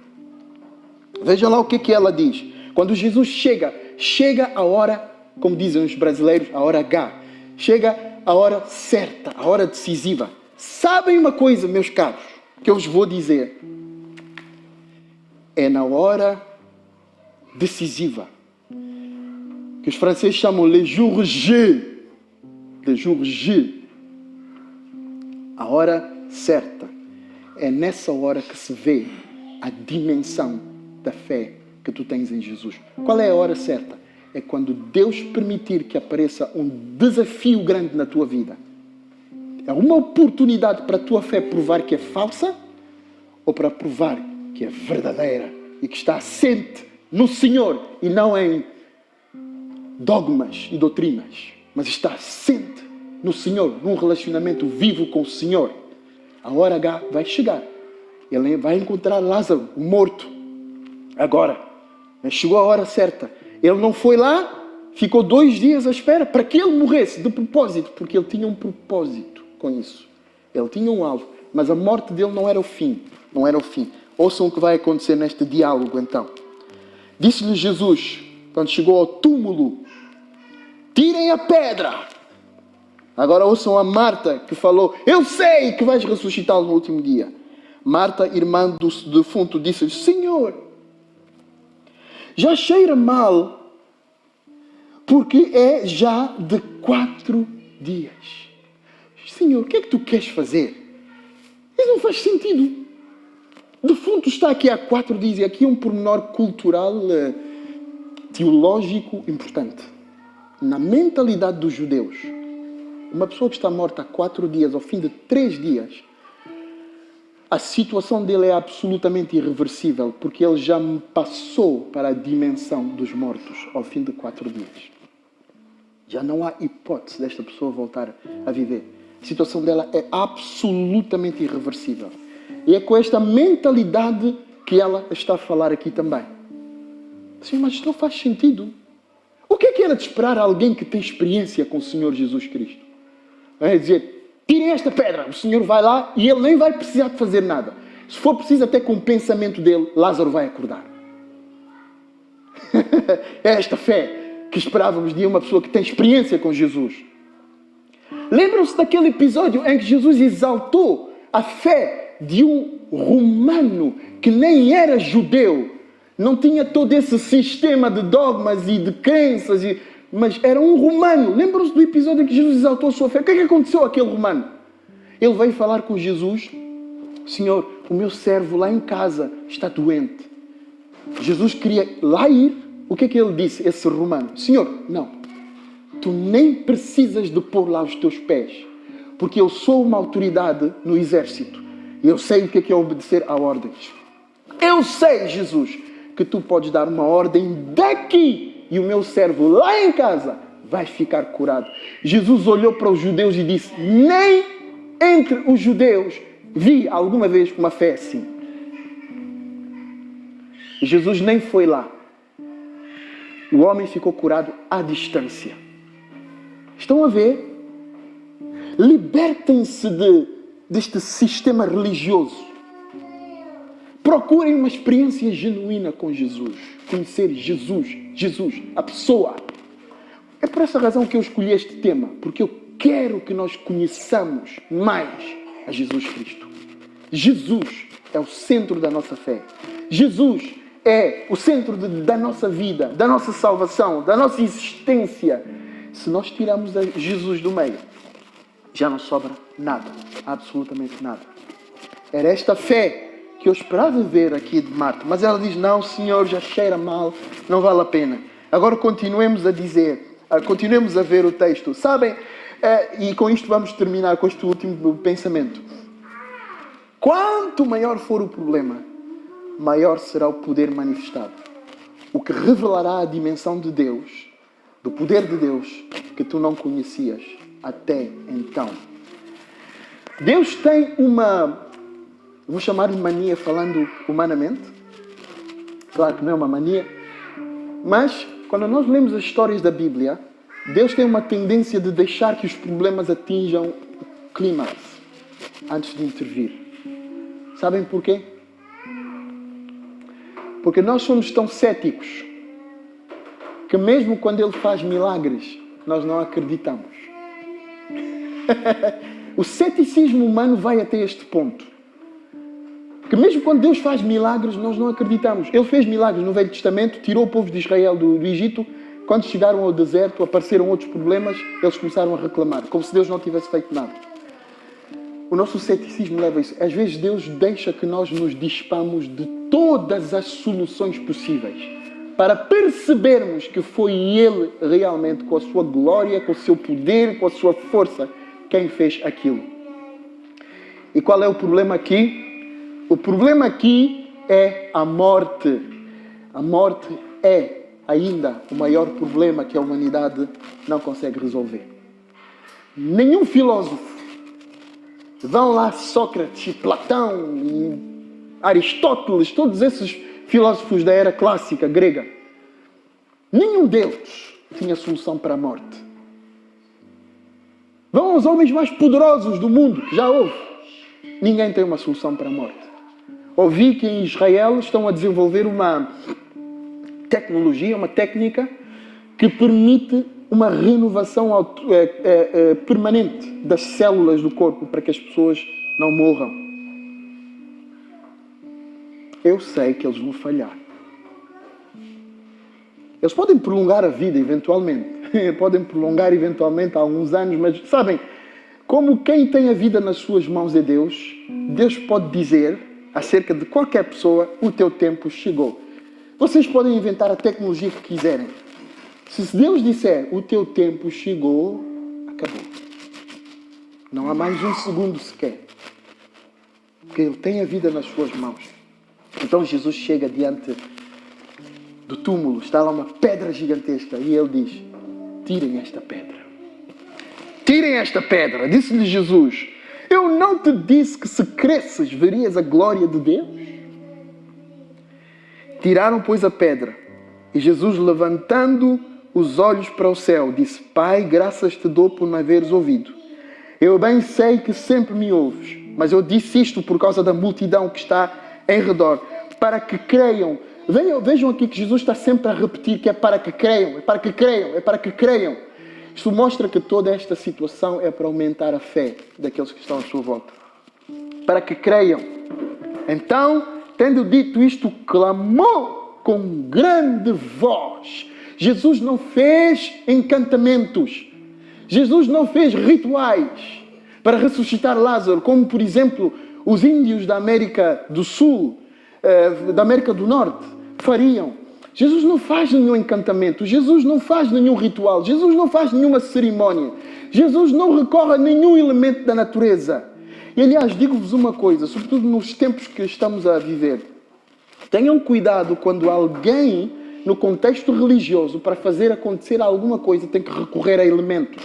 Vejam lá o que ela diz. Quando Jesus chega a hora, como dizem os brasileiros, a hora H. Chega a hora certa, a hora decisiva. Sabem uma coisa, meus caros, que eu vos vou dizer? É na hora decisiva, que os franceses chamam le jour J. Le jour J. A hora certa. É nessa hora que se vê a dimensão da fé que tu tens em Jesus. Qual é a hora certa? É quando Deus permitir que apareça um desafio grande na tua vida. É uma oportunidade para a tua fé provar que é falsa ou para provar que é verdadeira e que está assente no Senhor e não em dogmas e doutrinas, mas está assente no Senhor, num relacionamento vivo com o Senhor. A hora H vai chegar. Ele vai encontrar Lázaro, o morto. Agora, chegou a hora certa. Ele não foi lá, ficou 2 dias à espera para que ele morresse de propósito, porque ele tinha um propósito com isso. Ele tinha um alvo, mas a morte dele não era o fim. Não era o fim. Ouçam o que vai acontecer neste diálogo, então. Disse-lhe Jesus, quando chegou ao túmulo, tirem a pedra. Agora ouçam a Marta, que falou, eu sei que vais ressuscitá-lo no último dia. Marta, irmã do defunto, disse-lhe, Senhor, já cheira mal, porque é já de 4 dias. Senhor, o que é que tu queres fazer? Isso não faz sentido. O defunto está aqui há 4 dias e aqui é um pormenor cultural, teológico importante. Na mentalidade dos judeus, uma pessoa que está morta há 4 dias, ao fim de 3 dias, a situação dele é absolutamente irreversível, porque ele já passou para a dimensão dos mortos ao fim de 4 dias. Já não há hipótese desta pessoa voltar a viver. A situação dela é absolutamente irreversível. E é com esta mentalidade que ela está a falar aqui também. Sim, mas isto não faz sentido. O que era de esperar alguém que tem experiência com o Senhor Jesus Cristo? É dizer, tirem esta pedra, o Senhor vai lá e ele nem vai precisar de fazer nada. Se for preciso, até com o pensamento dele, Lázaro vai acordar. É esta fé que esperávamos de uma pessoa que tem experiência com Jesus. Lembram-se daquele episódio em que Jesus exaltou a fé de um romano que nem era judeu, não tinha todo esse sistema de dogmas e de crenças, mas era um romano. Lembram-se do episódio em que Jesus exaltou a sua fé? O que é que aconteceu àquele romano? Ele veio falar com Jesus, Senhor, o meu servo lá em casa está doente. Jesus queria lá ir. O que é que ele disse, esse romano? Senhor, não. Tu nem precisas de pôr lá os teus pés, porque eu sou uma autoridade no exército e eu sei o que é obedecer a ordens. Eu sei, Jesus, que tu podes dar uma ordem daqui e o meu servo lá em casa vai ficar curado. Jesus olhou para os judeus e disse, nem entre os judeus vi alguma vez uma fé assim. Jesus nem foi lá. O homem ficou curado à distância. Estão a ver? Libertem-se deste sistema religioso. Procurem uma experiência genuína com Jesus. Conhecer Jesus, a pessoa. É por essa razão que eu escolhi este tema. Porque eu quero que nós conheçamos mais a Jesus Cristo. Jesus é o centro da nossa fé. Jesus é o centro da nossa vida, da nossa salvação, da nossa existência. Se nós tirarmos Jesus do meio, já não sobra nada, absolutamente nada. Era esta fé que eu esperava ver aqui de Marta, mas ela diz, não, Senhor, já cheira mal, não vale a pena. Agora continuemos a dizer, continuemos a ver o texto. Sabem, e com isto vamos terminar com este último pensamento. Quanto maior for o problema, maior será o poder manifestado. O que revelará a dimensão de Deus, do poder de Deus, que tu não conhecias até então. Deus tem uma, vou chamar de mania falando humanamente. Claro que não é uma mania, mas quando nós lemos as histórias da Bíblia, Deus tem uma tendência de deixar que os problemas atinjam o clímax. antes de intervir. Sabem porquê? Porque nós somos tão céticos que mesmo quando Ele faz milagres, nós não acreditamos. O ceticismo humano vai até este ponto. Que mesmo quando Deus faz milagres, nós não acreditamos. Ele fez milagres no Velho Testamento, tirou o povo de Israel do Egito. Quando chegaram ao deserto, apareceram outros problemas, eles começaram a reclamar, como se Deus não tivesse feito nada. O nosso ceticismo leva a isso. Às vezes Deus deixa que nós nos dispamos de todas as soluções possíveis, para percebermos que foi Ele realmente, com a sua glória, com o seu poder, com a sua força, quem fez aquilo. E qual é o problema aqui? O problema aqui é a morte. A morte é ainda o maior problema que a humanidade não consegue resolver. Nenhum filósofo, vão lá Sócrates, Platão, Aristóteles, todos esses filósofos da era clássica grega, nenhum deles tinha solução para a morte. Vão aos homens mais poderosos do mundo, que já houve. Ninguém tem uma solução para a morte. Ouvi que em Israel estão a desenvolver uma tecnologia, uma técnica que permite uma renovação permanente das células do corpo para que as pessoas não morram. Eu sei que eles vão falhar. Eles podem prolongar a vida eventualmente. Podem prolongar eventualmente há alguns anos, mas sabem, como quem tem a vida nas suas mãos é Deus, Deus pode dizer acerca de qualquer pessoa: o teu tempo chegou. Vocês podem inventar a tecnologia que quiserem. Se Deus disser: o teu tempo chegou, acabou. Não há mais um segundo sequer. Porque Ele tem a vida nas suas mãos. Então Jesus chega diante do túmulo, está lá uma pedra gigantesca e Ele diz: tirem esta pedra. Tirem esta pedra. Disse-lhe Jesus: eu não te disse que se cresces verias a glória de Deus? Tiraram, pois, a pedra. E Jesus, levantando os olhos para o céu, disse: Pai, graças te dou por me haveres ouvido. Eu bem sei que sempre me ouves, mas eu disse isto por causa da multidão que está em redor, para que creiam. Vejam aqui que Jesus está sempre a repetir que é para que creiam, é para que creiam, é para que creiam. Isto mostra que toda esta situação é para aumentar a fé daqueles que estão à sua volta. Para que creiam. Então, tendo dito isto, clamou com grande voz. Jesus não fez encantamentos. Jesus não fez rituais para ressuscitar Lázaro, como, por exemplo, os índios da América do Sul, da América do Norte, fariam. Jesus não faz nenhum encantamento. Jesus não faz nenhum ritual. Jesus não faz nenhuma cerimónia. Jesus não recorre a nenhum elemento da natureza. E, aliás, digo-vos uma coisa, sobretudo nos tempos que estamos a viver. Tenham cuidado quando alguém, no contexto religioso, para fazer acontecer alguma coisa, tem que recorrer a elementos.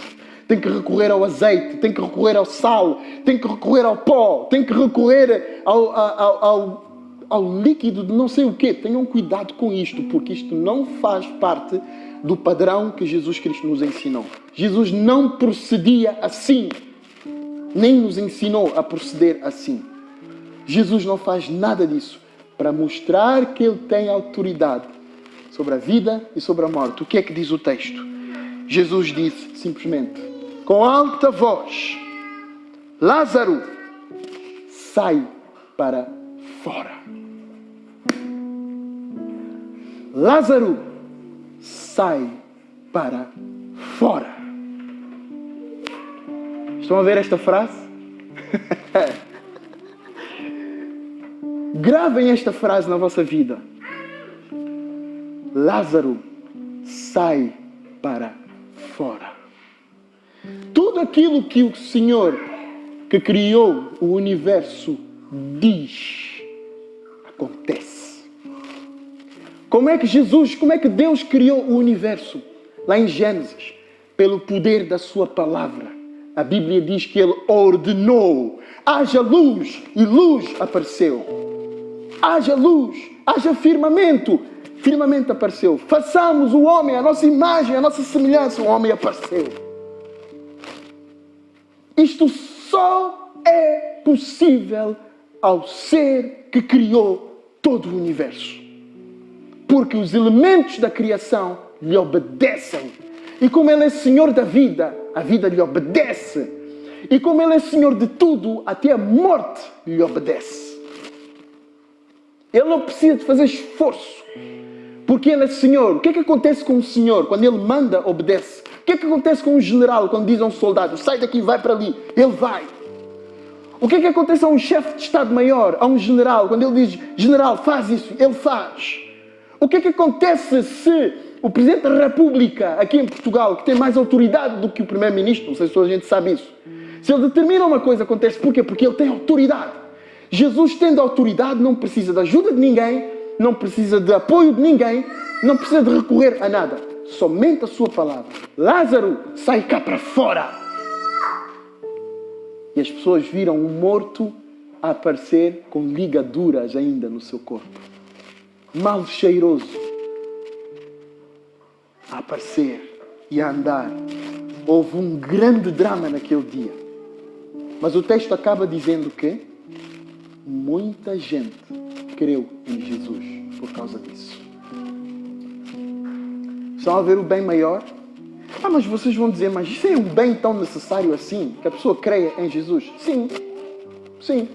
Tem que recorrer ao azeite, tem que recorrer ao sal, tem que recorrer ao pó, tem que recorrer ao líquido de não sei o quê. Tenham cuidado com isto, porque isto não faz parte do padrão que Jesus Cristo nos ensinou. Jesus não procedia assim, nem nos ensinou a proceder assim. Jesus não faz nada disso para mostrar que Ele tem autoridade sobre a vida e sobre a morte. O que é que diz o texto? Jesus disse simplesmente, com alta voz: Lázaro, sai para fora. Lázaro, sai para fora. Estão a ver esta frase? Gravem esta frase na vossa vida. Lázaro, sai para fora. Tudo aquilo que o Senhor, que criou o universo, diz, acontece. Como é que Deus criou o universo? Lá em Gênesis, pelo poder da sua palavra. A Bíblia diz que Ele ordenou: haja luz, e luz apareceu. Haja luz, haja firmamento. Firmamento apareceu. Façamos o homem, a nossa imagem, a nossa semelhança. O homem apareceu. Isto só é possível ao ser que criou todo o universo. Porque os elementos da criação lhe obedecem. E como Ele é Senhor da vida, a vida lhe obedece. E como Ele é Senhor de tudo, até a morte lhe obedece. Ele não precisa de fazer esforço, porque Ele é Senhor. O que é que acontece com o Senhor? Quando Ele manda, obedece. O que é que acontece com um general quando diz a um soldado, sai daqui, vai para ali? Ele vai. O que é que acontece a um chefe de Estado-Maior, a um general, quando ele diz, general, faz isso? Ele faz. O que é que acontece se o Presidente da República, aqui em Portugal, que tem mais autoridade do que o Primeiro-Ministro, não sei se toda a gente sabe isso, se ele determina uma coisa, acontece por quê? Porque ele tem autoridade. Jesus, tendo autoridade, não precisa de ajuda de ninguém, não precisa de apoio de ninguém, não precisa de recorrer a nada. Somente a sua palavra. Lázaro, sai cá para fora. E as pessoas viram um morto a aparecer com ligaduras ainda no seu corpo. Mal cheiroso. A aparecer e a andar. Houve um grande drama naquele dia. Mas o texto acaba dizendo que muita gente creu em Jesus por causa disso. Estão a ver o bem maior? Mas vocês vão dizer, mas isso é um bem tão necessário assim? Que a pessoa creia em Jesus? Sim. Sim.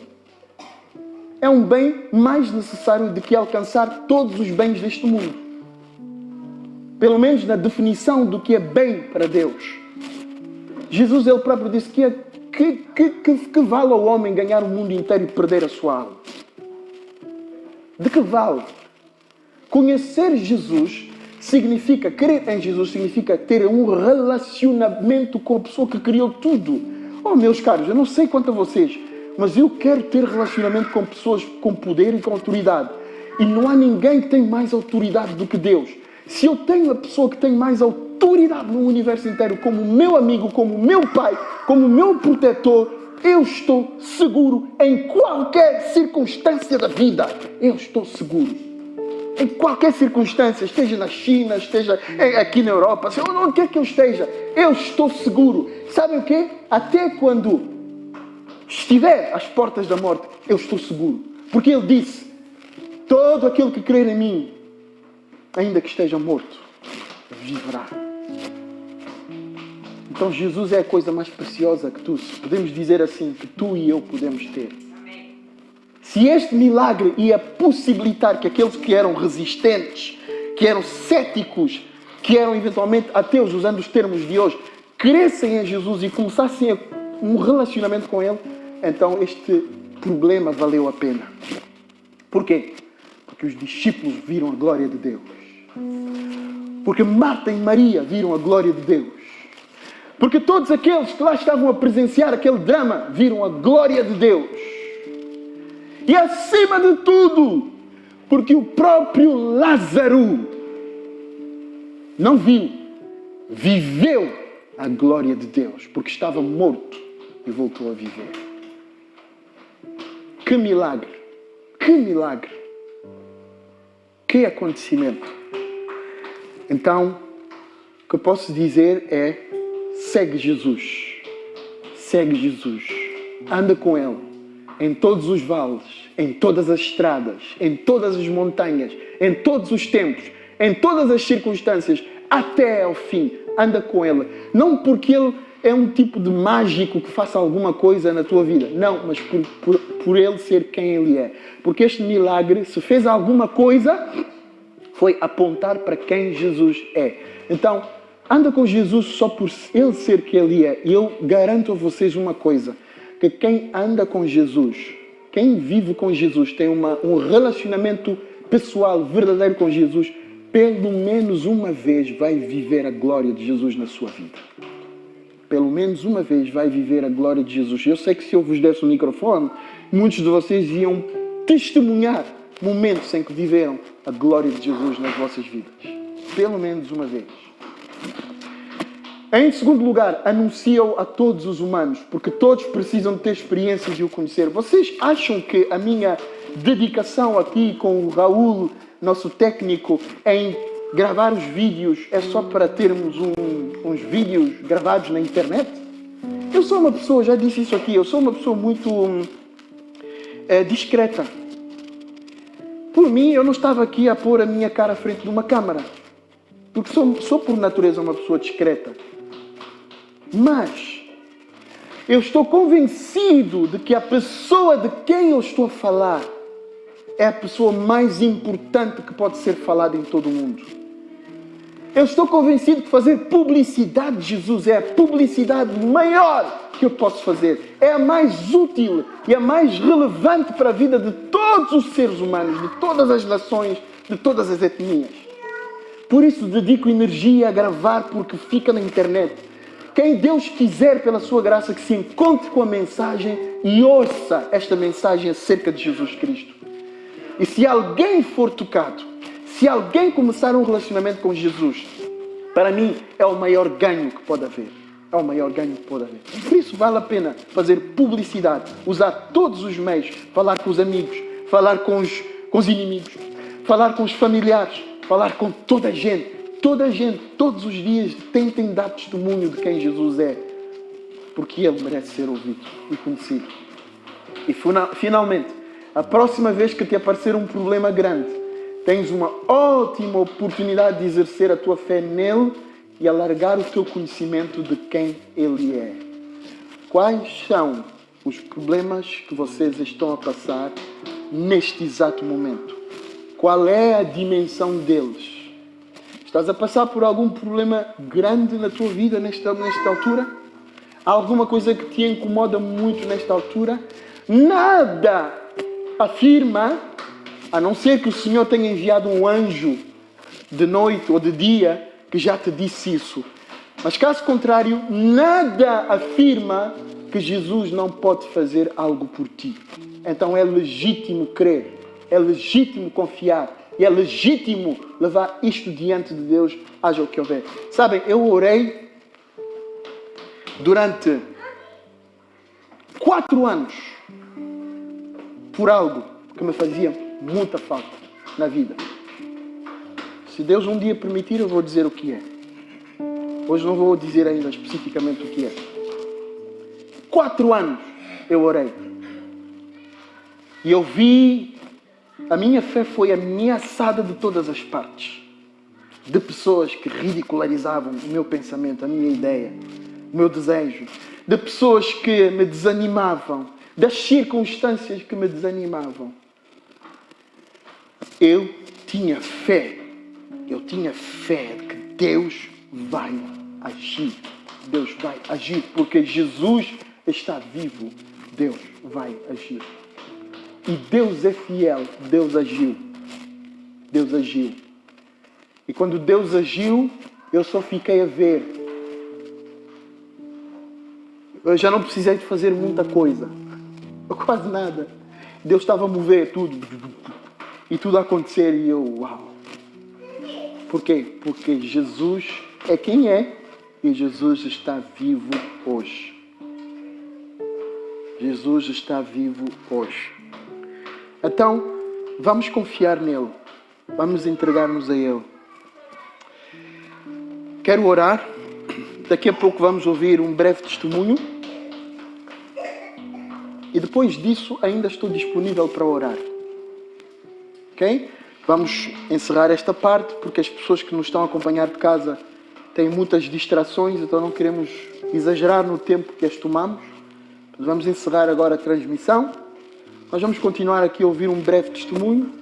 É um bem mais necessário do que alcançar todos os bens deste mundo. Pelo menos na definição do que é bem para Deus. Jesus, Ele próprio disse que vale ao homem ganhar o mundo inteiro e perder a sua alma? De que vale? Conhecer Jesus significa, crer em Jesus significa ter um relacionamento com a pessoa que criou tudo. Oh, meus caros, eu não sei quanto a vocês, mas eu quero ter relacionamento com pessoas com poder e com autoridade. E não há ninguém que tem mais autoridade do que Deus. Se eu tenho a pessoa que tem mais autoridade no universo inteiro como meu amigo, como meu pai, como meu protetor, eu estou seguro em qualquer circunstância da vida. Eu estou seguro. Em qualquer circunstância, esteja na China, esteja aqui na Europa, onde quer que eu esteja, eu estou seguro. Sabe o quê? Até quando estiver às portas da morte, eu estou seguro. Porque Ele disse, todo aquele que crer em mim, ainda que esteja morto, viverá. Então Jesus é a coisa mais preciosa que tu, podemos dizer assim, que tu e eu podemos ter. Se este milagre ia possibilitar que aqueles que eram resistentes, que eram céticos, que eram eventualmente ateus, usando os termos de hoje, crescem em Jesus e começassem um relacionamento com Ele, então este problema valeu a pena. Porquê? Porque os discípulos viram a glória de Deus. Porque Marta e Maria viram a glória de Deus. Porque todos aqueles que lá estavam a presenciar aquele drama viram a glória de Deus. E acima de tudo, porque o próprio Lázaro não viu, viveu a glória de Deus, porque estava morto e voltou a viver. Que milagre! Que milagre! Que acontecimento! Então, o que eu posso dizer é, segue Jesus. Segue Jesus. Anda com Ele. Em todos os vales, em todas as estradas, em todas as montanhas, em todos os tempos, em todas as circunstâncias, até ao fim. Anda com Ele. Não porque Ele é um tipo de mágico que faça alguma coisa na tua vida. Não, mas por Ele ser quem Ele é. Porque este milagre, se fez alguma coisa, foi apontar para quem Jesus é. Então, anda com Jesus só por Ele ser quem Ele é. E eu garanto a vocês uma coisa. Que quem anda com Jesus, quem vive com Jesus, tem um relacionamento pessoal verdadeiro com Jesus, pelo menos uma vez vai viver a glória de Jesus na sua vida. Pelo menos uma vez vai viver a glória de Jesus. Eu sei que se eu vos desse o microfone, muitos de vocês iam testemunhar momentos em que viveram a glória de Jesus nas vossas vidas. Pelo menos uma vez. Em segundo lugar, anuncia-o a todos os humanos, porque todos precisam de ter experiências de o conhecer. Vocês acham que a minha dedicação aqui com o Raul, nosso técnico, em gravar os vídeos é só para termos uns vídeos gravados na internet? Eu sou uma pessoa, já disse isso aqui, eu sou uma pessoa muito discreta. Por mim, eu não estava aqui a pôr a minha cara à frente de uma câmara, porque sou por natureza uma pessoa discreta. Mas eu estou convencido de que a pessoa de quem eu estou a falar é a pessoa mais importante que pode ser falada em todo o mundo. Eu estou convencido que fazer publicidade de Jesus é a publicidade maior que eu posso fazer. É a mais útil e a mais relevante para a vida de todos os seres humanos, de todas as nações, de todas as etnias. Por isso dedico energia a gravar, porque fica na internet. Quem Deus quiser, pela sua graça, que se encontre com a mensagem e ouça esta mensagem acerca de Jesus Cristo. E se alguém for tocado, se alguém começar um relacionamento com Jesus, para mim é o maior ganho que pode haver. É o maior ganho que pode haver. Por isso vale a pena fazer publicidade, usar todos os meios, falar com os amigos, falar com os inimigos, falar com os familiares, falar com toda a gente. Toda a gente, todos os dias, tentem dar testemunho de quem Jesus é, porque Ele merece ser ouvido e conhecido. E finalmente, a próxima vez que te aparecer um problema grande, tens uma ótima oportunidade de exercer a tua fé nele e alargar o teu conhecimento de quem Ele é. Quais são os problemas que vocês estão a passar neste exato momento? Qual é a dimensão deles? Estás a passar por algum problema grande na tua vida nesta altura? Há alguma coisa que te incomoda muito nesta altura? Nada afirma, a não ser que o Senhor tenha enviado um anjo de noite ou de dia que já te disse isso. Mas caso contrário, nada afirma que Jesus não pode fazer algo por ti. Então é legítimo crer, é legítimo confiar. E é legítimo levar isto diante de Deus, haja o que houver. Sabem, eu orei durante 4 anos por algo que me fazia muita falta na vida. Se Deus um dia permitir, eu vou dizer o que é. Hoje não vou dizer ainda especificamente o que é. 4 anos eu orei. E eu vi... A minha fé foi ameaçada de todas as partes. De pessoas que ridicularizavam o meu pensamento, a minha ideia, o meu desejo. De pessoas que me desanimavam. Das circunstâncias que me desanimavam. Eu tinha fé. Eu tinha fé de que Deus vai agir. Deus vai agir. Porque Jesus está vivo. Deus vai agir. E Deus é fiel. Deus agiu. Deus agiu. E quando Deus agiu, eu só fiquei a ver. Eu já não precisei de fazer muita coisa. Quase nada. Deus estava a mover tudo. E tudo a acontecer. E eu, uau. Por quê? Porque Jesus é quem é. E Jesus está vivo hoje. Jesus está vivo hoje. Então, vamos confiar nele. Vamos entregar-nos a ele. Quero orar. Daqui a pouco vamos ouvir um breve testemunho. E depois disso, ainda estou disponível para orar. Ok? Vamos encerrar esta parte, porque as pessoas que nos estão a acompanhar de casa têm muitas distrações, então não queremos exagerar no tempo que as tomamos. Mas vamos encerrar agora a transmissão. Nós vamos continuar aqui a ouvir um breve testemunho.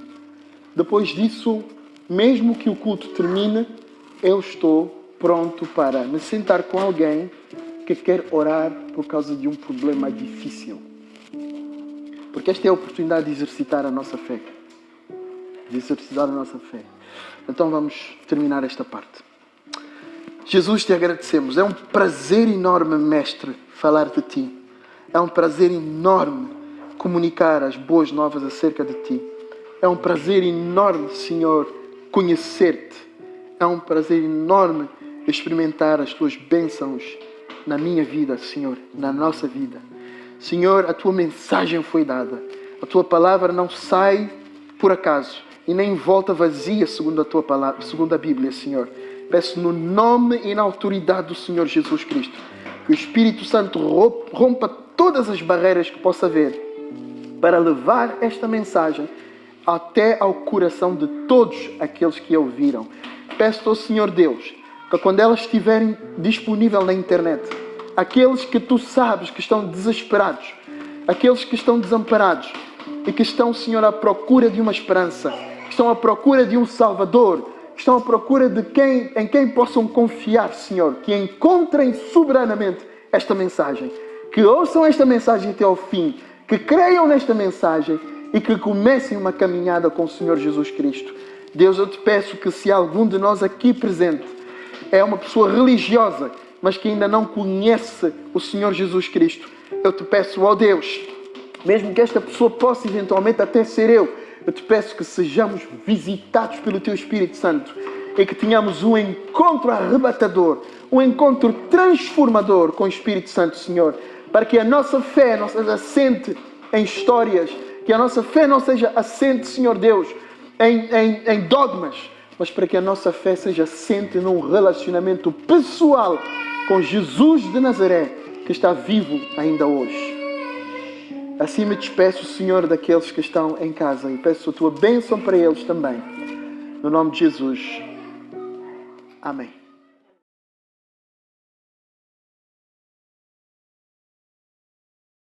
Depois disso, mesmo que o culto termine, eu estou pronto para me sentar com alguém que quer orar por causa de um problema difícil. Porque esta é a oportunidade de exercitar a nossa fé. De exercitar a nossa fé. Então vamos terminar esta parte. Jesus, te agradecemos. É um prazer enorme, Mestre, falar de Ti. É um prazer enorme comunicar as boas novas acerca de Ti. É um prazer enorme, Senhor, conhecer-te. É um prazer enorme experimentar as Tuas bênçãos na minha vida, Senhor, na nossa vida. Senhor, a Tua mensagem foi dada. A Tua palavra não sai por acaso e nem volta vazia segundo a Tua palavra, segundo a Bíblia, Senhor. Peço no nome e na autoridade do Senhor Jesus Cristo que o Espírito Santo rompa todas as barreiras que possa haver para levar esta mensagem até ao coração de todos aqueles que a ouviram. Peço ao Senhor Deus que quando elas estiverem disponíveis na internet, aqueles que tu sabes que estão desesperados, aqueles que estão desamparados e que estão, Senhor, à procura de uma esperança, que estão à procura de um Salvador, que estão à procura de em quem possam confiar, Senhor, que encontrem soberanamente esta mensagem, que ouçam esta mensagem até ao fim, que creiam nesta mensagem e que comecem uma caminhada com o Senhor Jesus Cristo. Deus, eu te peço que se algum de nós aqui presente é uma pessoa religiosa, mas que ainda não conhece o Senhor Jesus Cristo, eu te peço, ó Deus, mesmo que esta pessoa possa eventualmente até ser eu te peço que sejamos visitados pelo Teu Espírito Santo e que tenhamos um encontro arrebatador, um encontro transformador com o Espírito Santo, Senhor, para que a nossa fé não seja assente em histórias, que a nossa fé não seja assente, Senhor Deus, em dogmas, mas para que a nossa fé seja assente num relacionamento pessoal com Jesus de Nazaré, que está vivo ainda hoje. Assim me despeço, Senhor, daqueles que estão em casa e peço a Tua bênção para eles também. No nome de Jesus. Amém.